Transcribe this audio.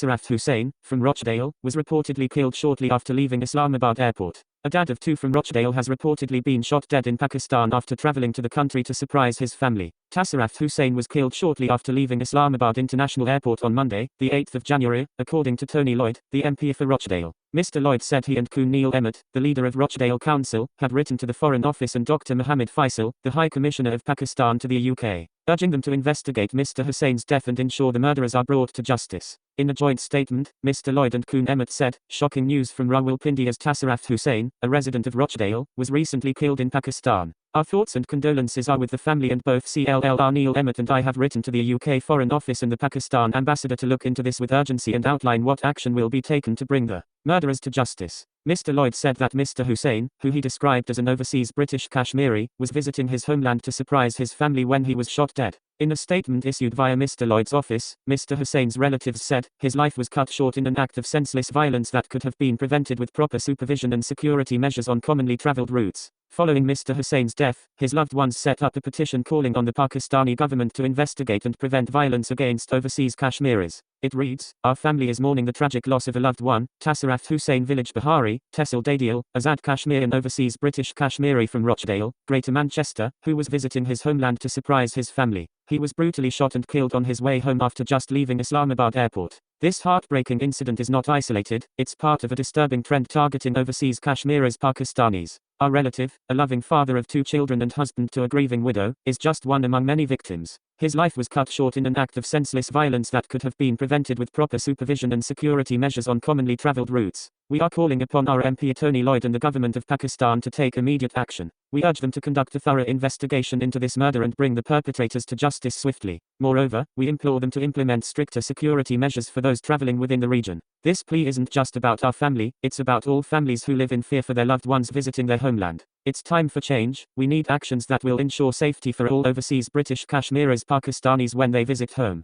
Tasaraf Hussain, from Rochdale, was reportedly killed shortly after leaving Islamabad airport. A dad of 2 from Rochdale has reportedly been shot dead in Pakistan after traveling to the country to surprise his family. Tasaraf Hussain was killed shortly after leaving Islamabad International Airport on Monday, the 8th of January, according to Tony Lloyd, the MP for Rochdale. Mr. Lloyd said he and Kun Neil Emmett, the leader of Rochdale Council, had written to the Foreign Office and Dr. Mohammed Faisal, the High Commissioner of Pakistan to the UK, urging them to investigate Mr. Hussain's death and ensure the murderers are brought to justice. In a joint statement, Mr. Lloyd and Kun Emmett said, "Shocking news from Rawalpindi as Tasaraf Hussain, a resident of Rochdale, was recently killed in Pakistan. Our thoughts and condolences are with the family, and both CLLR Neil Emmett and I have written to the UK Foreign Office and the Pakistan Ambassador to look into this with urgency and outline what action will be taken to bring the murderers to justice." Mr. Lloyd said that Mr. Hussain, who he described as an overseas British Kashmiri, was visiting his homeland to surprise his family when he was shot dead. In a statement issued via Mr. Lloyd's office, Mr. Hussain's relatives said, his life was cut short in an act of senseless violence that could have been prevented with proper supervision and security measures on commonly travelled routes. Following Mr. Hussain's death, his loved ones set up a petition calling on the Pakistani government to investigate and prevent violence against overseas Kashmiris. It reads, "Our family is mourning the tragic loss of a loved one, Tasaraf Hussain, village Bahari, Tehsil Dadeel, Azad Kashmir, an overseas British Kashmiri from Rochdale, Greater Manchester, who was visiting his homeland to surprise his family. He was brutally shot and killed on his way home after just leaving Islamabad airport. This heartbreaking incident is not isolated, it's part of a disturbing trend targeting overseas Kashmiris Pakistanis. Our relative, a loving father of 2 children and husband to a grieving widow, is just one among many victims. His life was cut short in an act of senseless violence that could have been prevented with proper supervision and security measures on commonly travelled routes. We are calling upon our MP Tony Lloyd and the government of Pakistan to take immediate action. We urge them to conduct a thorough investigation into this murder and bring the perpetrators to justice swiftly. Moreover, we implore them to implement stricter security measures for those travelling within the region. This plea isn't just about our family, it's about all families who live in fear for their loved ones visiting their homeland. It's time for change. We need actions that will ensure safety for all overseas British Kashmiris Pakistanis when they visit home."